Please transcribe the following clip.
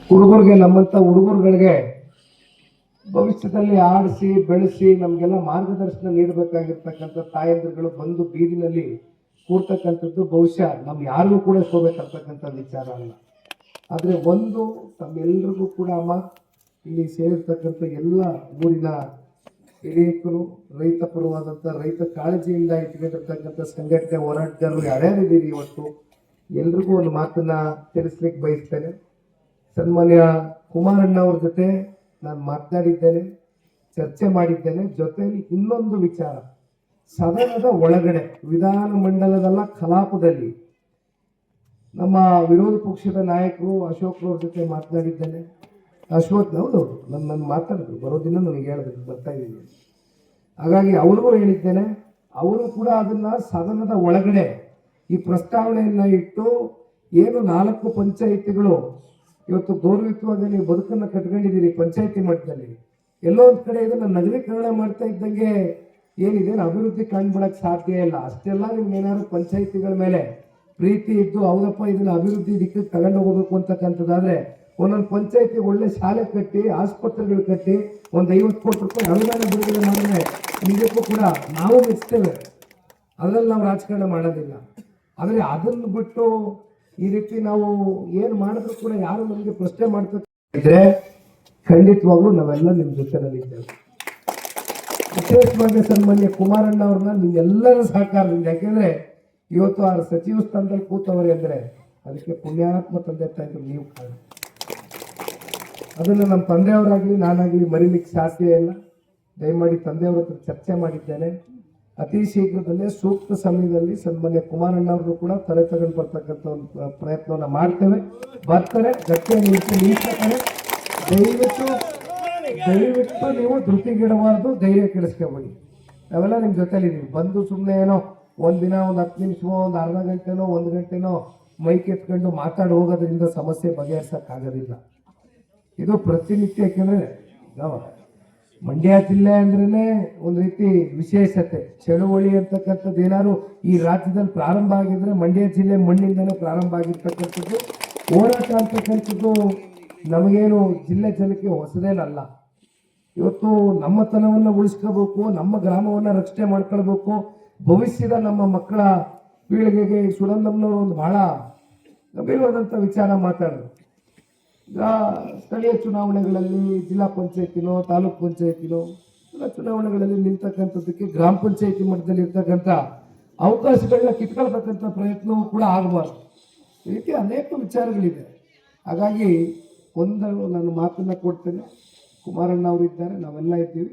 ಹುಡುಗರಿಗೆ ನಮ್ಮಂತ ಹುಡುಗರುಗಳಿಗೆ ಭವಿಷ್ಯದಲ್ಲಿ ಆಡಿಸಿ ಬೆಳೆಸಿ ನಮಗೆಲ್ಲ ಮಾರ್ಗದರ್ಶನ ನೀಡಬೇಕಾಗಿರ್ತಕ್ಕಂಥ ತಾಯಂದಿರುಗಳು ಬಂದು ಬೀದಿನಲ್ಲಿ ಕೂರ್ತಕ್ಕಂಥದ್ದು ಬಹುಶಃ ನಮ್ ಯಾರಿಗೂ ಕೂಡ ಶೋಭೆತಕ್ಕಂಥ ವಿಚಾರ ಅಲ್ಲ. ಆದ್ರೆ ಒಂದು ತಮ್ಮೆಲ್ಲರಿಗೂ ಕೂಡ ಅಮ್ಮ ಇಲ್ಲಿ ಸೇರಿರ್ತಕ್ಕಂಥ ಎಲ್ಲ ಊರಿನ ಹಿರಿಯಕರು, ರೈತ ಪರವಾದಂಥ ರೈತ ಕಾಳಜಿಯಿಂದ ಇಟ್ಕೊಂಡಿರ್ತಕ್ಕಂಥ ಸಂಘಟನೆ ಹೋರಾಟಗಾರರು ಯಾರ್ಯಾರಿದ್ದೀರಿ ಇವತ್ತು ಎಲ್ರಿಗೂ ಒಂದು ಮಾತನ್ನ ತಿಳಿಸ್ಲಿಕ್ಕೆ ಬಯಸ್ತೇನೆ. ಸನ್ಮಾನ್ಯ ಕುಮಾರಣ್ಣ ಅವ್ರ ಜೊತೆ ನಾನು ಮಾತನಾಡಿದ್ದೇನೆ, ಚರ್ಚೆ ಮಾಡಿದ್ದೇನೆ. ಜೊತೆಯಲ್ಲಿ ಇನ್ನೊಂದು ವಿಚಾರ, ಸದನದ ಒಳಗಡೆ ವಿಧಾನ ಮಂಡಲದ ಕಲಾಪದಲ್ಲಿ ನಮ್ಮ ವಿರೋಧ ಪಕ್ಷದ ನಾಯಕರು ಅಶೋಕ್ ಅವ್ರ ಜೊತೆ ಮಾತನಾಡಿದ್ದೇನೆ. ಅಶ್ವಥ್ ಹೌದು ನನ್ನ ಮಾತಾಡಿದ್ರು, ಬರೋದಿನ ನನಗೆ ಹೇಳಿದ್ರು ಬರ್ತಾ ಇದ್ದೀನಿ. ಹಾಗಾಗಿ ಅವ್ರಿಗೂ ಹೇಳಿದ್ದೇನೆ, ಅವರು ಕೂಡ ಅದನ್ನ ಸದನದ ಒಳಗಡೆ ಈ ಪ್ರಸ್ತಾವನೆಯನ್ನ ಇಟ್ಟು ಏನು 4 ಪಂಚಾಯಿತಿಗಳು ಇವತ್ತು ಗೌರವಿತವಾಗಿ ನೀವು ಬದುಕನ್ನ ಕಟ್ಕೊಂಡಿದ್ದೀರಿ ಪಂಚಾಯಿತಿ ಮಟ್ಟದಲ್ಲಿ, ಎಲ್ಲೋ ಒಂದ್ ಕಡೆ ಇದನ್ನ ನಗರೀಕರಣ ಮಾಡ್ತಾ ಇದ್ದಂಗೆ ಏನಿದೆ ಅಭಿವೃದ್ಧಿ ಕಾಣ್ಬಿಡಕ್ ಸಾಧ್ಯ ಇಲ್ಲ. ಅಷ್ಟೆಲ್ಲ ನಿಮ್ಗೆ ಏನಾದ್ರು ಪಂಚಾಯಿತಿಗಳ ಮೇಲೆ ಪ್ರೀತಿ ಇದ್ದು ಹೌದಪ್ಪ ಇದನ್ನ ಅಭಿವೃದ್ಧಿ ದಿಕ್ಕಿಗೆ ತಗೊಂಡು ಹೋಗ್ಬೇಕು ಅಂತಕ್ಕಂಥದ್ದಾದ್ರೆ ಒಂದೊಂದು ಪಂಚಾಯಿತಿ ಒಳ್ಳೆ ಶಾಲೆ ಕಟ್ಟಿ, ಆಸ್ಪತ್ರೆಗಳು ಕಟ್ಟಿ, ಒಂದು 50 ಕೋಟಿ ರೂಪಾಯಿ ಅನುದಾನ ಬಿಡುಗಡೆ ಮಾಡಿದ್ರೆ ನಿಜಕ್ಕೂ ಕೂಡ ನಾವು ಮೆಚ್ತೇವೆ. ಅದ್ರಲ್ಲಿ ನಾವು ರಾಜಕಾರಣ ಮಾಡೋದಿಲ್ಲ. ಆದರೆ ಅದನ್ನು ಬಿಟ್ಟು ಈ ರೀತಿ ನಾವು ಏನು ಮಾಡಿದ್ರು ಕೂಡ ಯಾರು ನಮಗೆ ಪ್ರಶ್ನೆ ಮಾಡ್ತಿದ್ರೆ ಖಂಡಿತವಾಗ್ಲೂ ನಾವೆಲ್ಲ ನಿಮ್ಮ ಜೊತೆನಲ್ಲಿದ್ದೇವೆ. ವಿಶೇಷವಾಗಿ ಸನ್ಮಾನ್ಯ ಕುಮಾರಣ್ಣ ಅವ್ರನ್ನ ನಿಮ್ಮೆಲ್ಲರ ಸಹಕಾರದಿಂದ, ಯಾಕೆಂದ್ರೆ ಇವತ್ತು ಆ ಸಚಿವ ಸ್ಥಾನದಲ್ಲಿ ಕೂತವರೇ ಅಂದ್ರೆ ಅದಕ್ಕೆ ಪುಣ್ಯಾತ್ಮ ತಂದೆ ತಾಯಿದ್ರು ನೀವು ಕಾರಣ. ಅದನ್ನು ನಮ್ಮ ತಂದೆಯವರಾಗ್ಲಿ ನಾನಾಗ್ಲಿ ಮರಿಲಿಕ್ಕೆ ಸಾಧ್ಯ ಇಲ್ಲ. ದಯಮಾಡಿ ತಂದೆಯವರ ಹತ್ರ ಚರ್ಚೆ ಮಾಡಿದ್ದೇನೆ. ಅತಿ ಶೀಘ್ರದಲ್ಲೇ ಸೂಕ್ತ ಸಮಯದಲ್ಲಿ ಸನ್ಮಾನ್ಯ ಕುಮಾರಣ್ಣ ಅವರು ಕೂಡ ತಲೆ ತಗೊಂಡು ಬರ್ತಕ್ಕಂಥ ಒಂದು ಪ್ರಯತ್ನವನ್ನ ಮಾಡ್ತೇವೆ. ಬರ್ತಾರೆ, ಗಟ್ಟಿಯಾಗಿ ನಿಲ್ತಾರೆ. ದಯವಿಟ್ಟು ನೀವು ಧೃತಿಗಿಡಬಾರ್ದು, ಧೈರ್ಯ ಕೆಡಿಸ್ಕೊಬೇಡಿ. ನಾವೆಲ್ಲ ನಿಮ್ಮ ಜೊತೆಲಿದ್ದೀವಿ. ಬಂದು ಸುಮ್ಮನೆ ಏನೋ ಒಂದಿನ ಒಂದು 10 ನಿಮಿಷವೋ ಒಂದು ಅರ್ಧ ಗಂಟೆನೋ 1 ಗಂಟೆನೋ ಮೈಕ್ ಎತ್ಕೊಂಡು ಮಾತಾಡಿ ಹೋಗೋದ್ರಿಂದ ಸಮಸ್ಯೆ ಬಗೆಹರಿಸಕ್ಕಾಗೋದಿಲ್ಲ. ಇದು ಪ್ರತಿನಿತ್ಯ. ಯಾಕೆಂದ್ರೆ ಮಂಡ್ಯ ಜಿಲ್ಲೆ ಅಂದ್ರೇನೆ ಒಂದು ರೀತಿ ವಿಶೇಷತೆ. ಚಳುವಳಿ ಅಂತಕ್ಕಂಥದ್ದು ಏನಾದ್ರು ಈ ರಾಜ್ಯದಲ್ಲಿ ಪ್ರಾರಂಭ ಆಗಿದ್ರೆ ಮಂಡ್ಯ ಜಿಲ್ಲೆ ಮಣ್ಣಿಂದಲೇ ಪ್ರಾರಂಭ ಆಗಿರ್ತಕ್ಕಂಥದ್ದು. ಹೋರಾಟ ಅಂತಕ್ಕಂಥದ್ದು ನಮಗೇನು ಜಿಲ್ಲೆ ಜನಕ್ಕೆ ಹೊಸದೇನಲ್ಲ. ಇವತ್ತು ನಮ್ಮತನವನ್ನು ಉಳಿಸ್ಕೋಬೇಕು, ನಮ್ಮ ಗ್ರಾಮವನ್ನು ರಕ್ಷಣೆ ಮಾಡ್ಕೊಳ್ಬೇಕು, ಭವಿಷ್ಯದ ನಮ್ಮ ಮಕ್ಕಳ ಪೀಳಿಗೆಗೆ ಸುರಂದಮ್ಮನವರು ಒಂದು ಬಹಳ ಗಂಭೀರವಾದಂಥ ವಿಚಾರ ಮಾತಾಡಿದ್ರು. ಈಗ ಸ್ಥಳೀಯ ಚುನಾವಣೆಗಳಲ್ಲಿ ಜಿಲ್ಲಾ ಪಂಚಾಯತಿನೋ ತಾಲೂಕ್ ಪಂಚಾಯತಿನೋ ಎಲ್ಲ ಚುನಾವಣೆಗಳಲ್ಲಿ ನಿಲ್ತಕ್ಕಂಥದ್ದಕ್ಕೆ ಗ್ರಾಮ ಪಂಚಾಯತಿ ಮಟ್ಟದಲ್ಲಿ ಇರ್ತಕ್ಕಂಥ ಅವಕಾಶಗಳನ್ನ ಕಿತ್ಕೊಳ್ತಕ್ಕಂಥ ಪ್ರಯತ್ನವೂ ಕೂಡ ಆಗಬಾರ್ದು. ಈ ರೀತಿ ಅನೇಕ ವಿಚಾರಗಳಿದೆ. ಹಾಗಾಗಿ ನಾನು ಮಾತನ್ನ ಕೊಡ್ತೇನೆ. ಕುಮಾರಣ್ಣ ಅವರು ಇದ್ದಾರೆ, ನಾವೆಲ್ಲ ಇದ್ದೀವಿ.